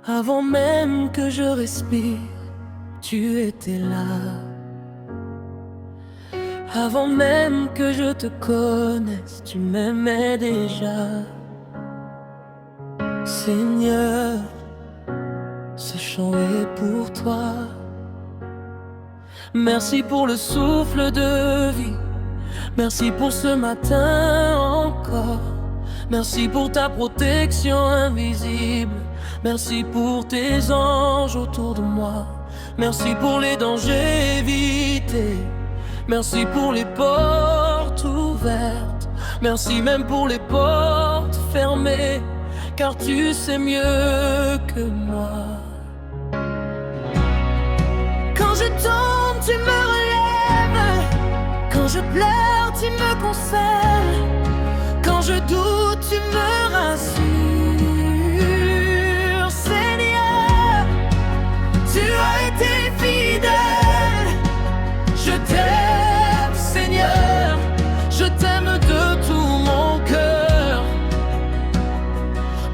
Avant même que je respire, tu étais là. Avant même que je te connaisse, tu m'aimais déjà. Seigneur, ce chant est pour toi. Merci pour le souffle de vie. Merci pour ce matin encore. Merci pour ta protection invisible. Merci pour tes anges autour de moi. Merci pour les dangers évités. Merci pour les portes ouvertes. Merci même pour les portes fermées, car tu sais mieux que moi. Quand je tombe, tu me relèves. Quand je pleure, tu me consoles. Quand je doute, tu me rassures. Seigneur, tu as été fidèle. Je t'aime, Seigneur. Je t'aime de tout mon cœur.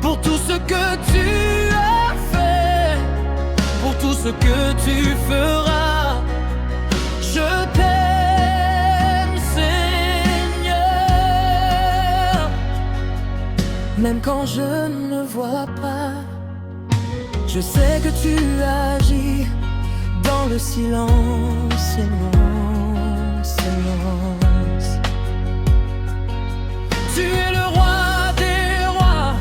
Pour tout ce que tu as fait, pour tout ce que tu feras, je t'aime, Seigneur. Même quand je ne vois pas, je sais que tu agis dans le silence, silence, silence. Tu es le roi des rois,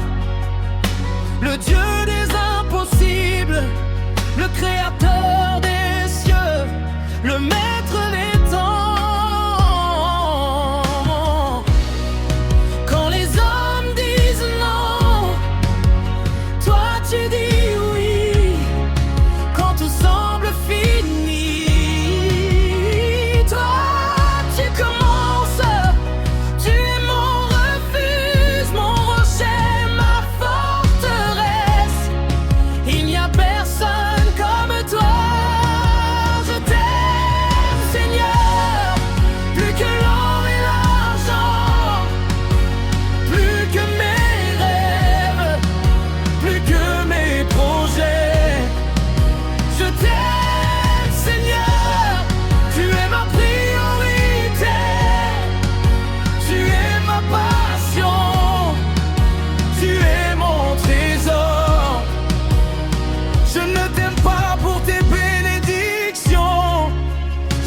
le Dieu des impossibles, le créateur des cieux, le maître des temps. Quand les hommes disent non, toi tu dis oui. Quand tout semble fini, toi tu commences. Tu es mon refuge, mon rocher, ma forteresse. Il n'y a personne comme toi. Je t'aime, Seigneur, plus que l'or et l'argent, plus que mes rêves, plus que mes projets. Je t'aime, Seigneur, tu es ma priorité, tu es ma passion, tu es mon trésor. Je ne t'aime pas pour tes bénédictions,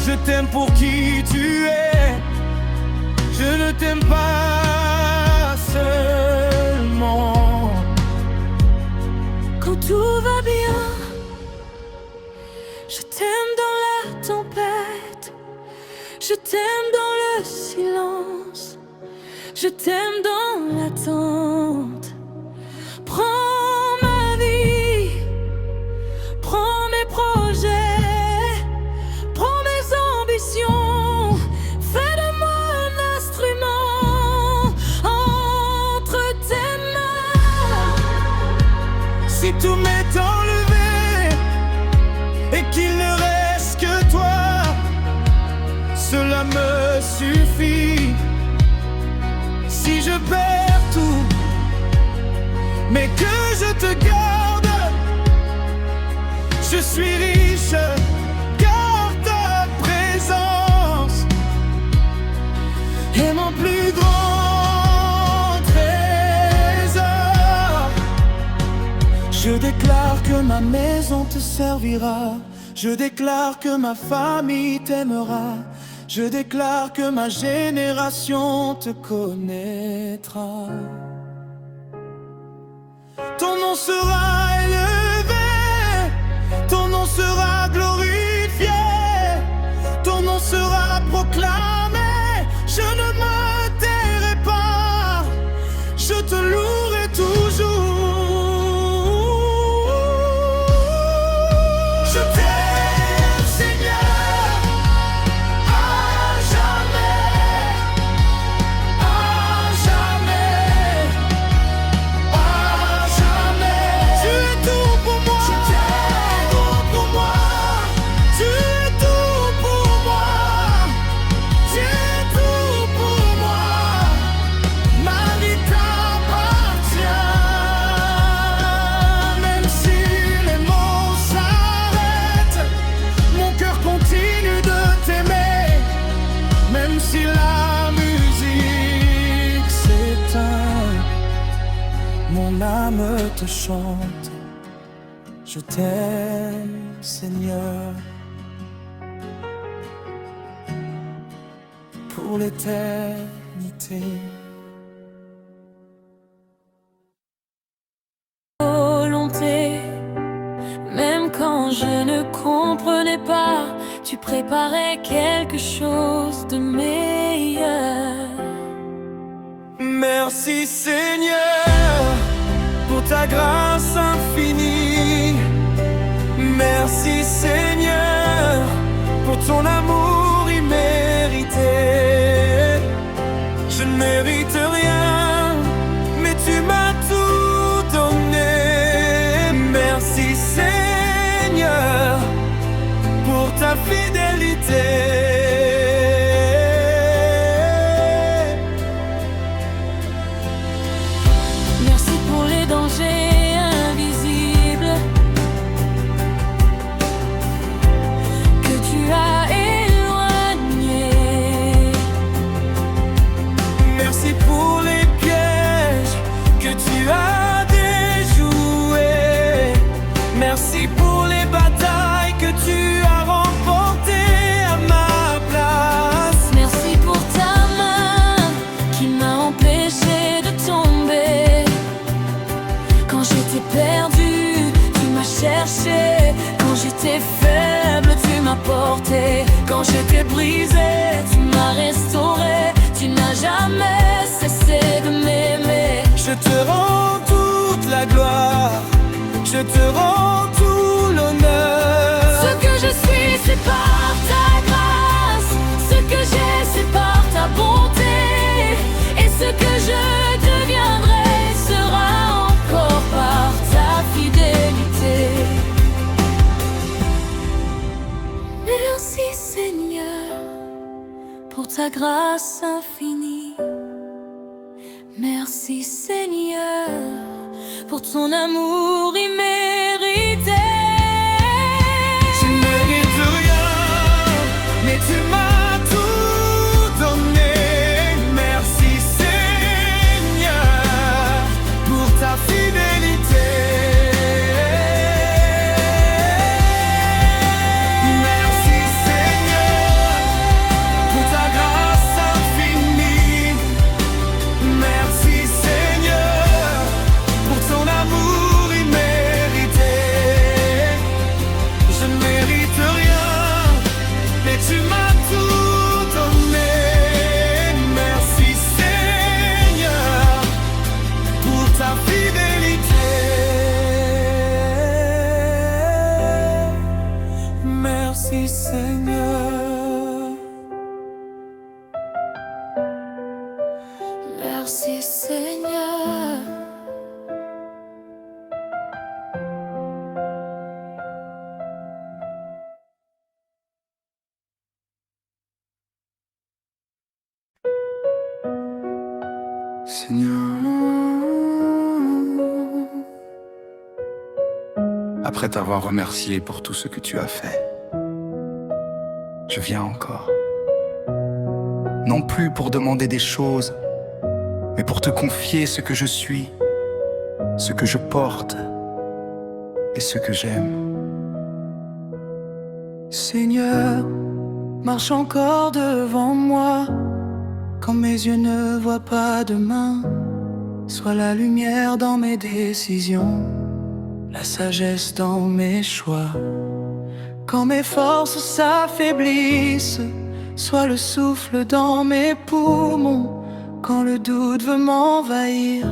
je t'aime pour qui tu es. Je ne t'aime pas seulement quand tout va bien. Je t'aime dans la tempête, je t'aime dans le silence, je t'aime dans l'attente. Prends ma vie, prends mes projets, prends mes ambitions. Fais de moi un instrument entre tes mains. Si tout m'est enlevé et qu'il ne reste que toi, cela me suffit. Si je perds tout, mais que je te garde, je suis riche, car ta présence est mon plus grand trésor. Je déclare que ma maison te servira. Je déclare que ma famille t'aimera. Je déclare que ma génération te connaîtra. Ton nom sera élevé, ton nom sera glorifié, ton nom sera proclamé. Je ne me tairai pas, je te louerai toujours. Je t'aime, Seigneur, à jamais, à jamais, à jamais. Tu es tout pour moi, tu t'aimes pour moi. mon âme te chante. Je t'aime, Seigneur, pour l'éternité. Volonté, même quand je ne comprenais pas, tu préparais quelque chose de meilleur. Merci Seigneur pour ta grâce infinie. Merci Seigneur pour ton amour immérité. Je ne mérite rien, mais tu m'as tout donné. Merci Seigneur pour ta fidélité. Merci pour les batailles que tu as remportées à ma place. Merci pour ta main qui m'a empêché de tomber. Quand j'étais perdu, tu m'as cherché. Quand j'étais faible, tu m'as porté. Quand j'étais brisé, tu m'as restauré. Tu n'as jamais cessé de m'aimer. Je te rends toute la gloire. Je te rends tout l'honneur. Ce que je suis, c'est par ta grâce. Ce que j'ai, c'est par ta bonté. Et ce que je deviendrai sera encore par ta fidélité. Merci Seigneur pour ta grâce infinie. Merci Seigneur pour ton amour immérité. Je ne mérite rien, mais tu m'as tout donné. Merci Seigneur pour ta fidélité. Merci Seigneur pour ta grâce infinie. Merci Seigneur pour ton amour immérité. Je ne mérite rien, mais tu m'as tout donné. Merci Seigneur pour ta fidélité. Merci Seigneur. Merci Seigneur. Seigneur, après t'avoir remercié pour tout ce que tu as fait, je viens encore. Non plus pour demander des choses, mais pour te confier ce que je suis, ce que je porte et ce que j'aime. Seigneur, marche encore devant moi. Quand mes yeux ne voient pas demain, sois la lumière dans mes décisions, la sagesse dans mes choix. Quand mes forces s'affaiblissent, sois le souffle dans mes poumons. Quand le doute veut m'envahir,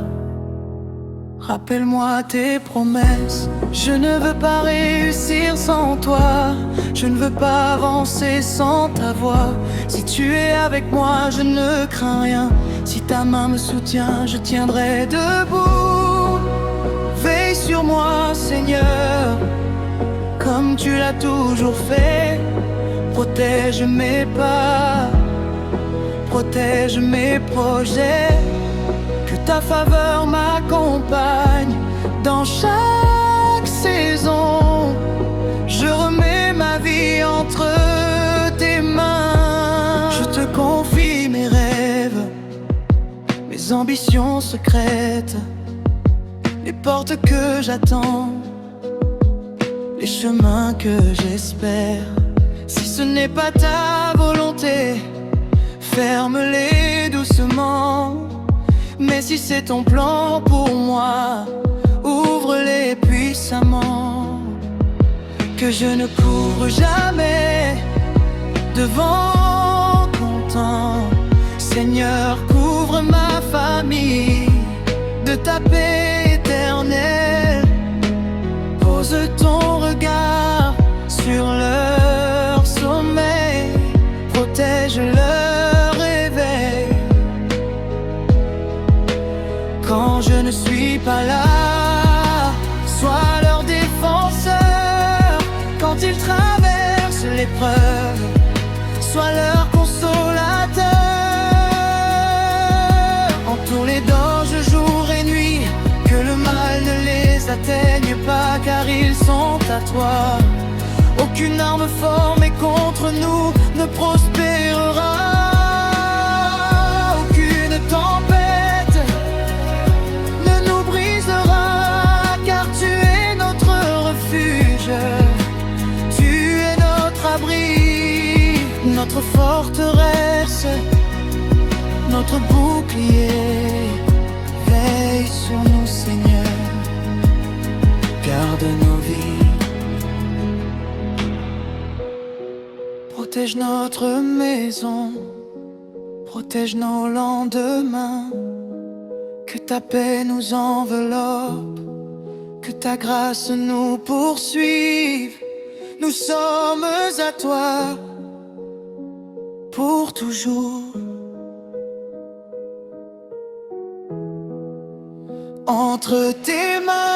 rappelle-moi tes promesses. Je ne veux pas réussir sans toi. Je ne veux pas avancer sans ta voix. Si tu es avec moi, je ne crains rien. Si ta main me soutient, je tiendrai debout. Veille sur moi, Seigneur, comme tu l'as toujours fait. Protège mes pas, protège mes projets. Que ta faveur m'accompagne dans chaque saison. Je remets ma vie entre tes mains. Je te confie mes rêves, mes ambitions secrètes, les portes que j'attends, les chemins que j'espère. Si ce n'est pas ta volonté, ferme-les doucement. Mais si c'est ton plan pour moi, ouvre-les puissamment. Que je ne couvre jamais de vent content. Seigneur, couvre ma famille de ta paix éternelle. Pose ton regard sur leur sommeil, protège leur réveil. Quand je ne suis pas là, sois leur défenseur. Quand ils traversent l'épreuve, sois leur consolateur. Entoure-les d'anges jour et nuit, que le mal ne les atteigne pas, car ils sont à toi. Aucune arme formée contre nous ne prospérera. Aucune tempête ne nous brisera, car tu es notre refuge. Tu es notre abri, notre forteresse, notre bouclier. Veille sur nous, Seigneur, garde nos vies. Protège notre maison, protège nos lendemains. Que ta paix nous enveloppe, que ta grâce nous poursuive. Nous sommes à toi pour toujours. Entre tes mains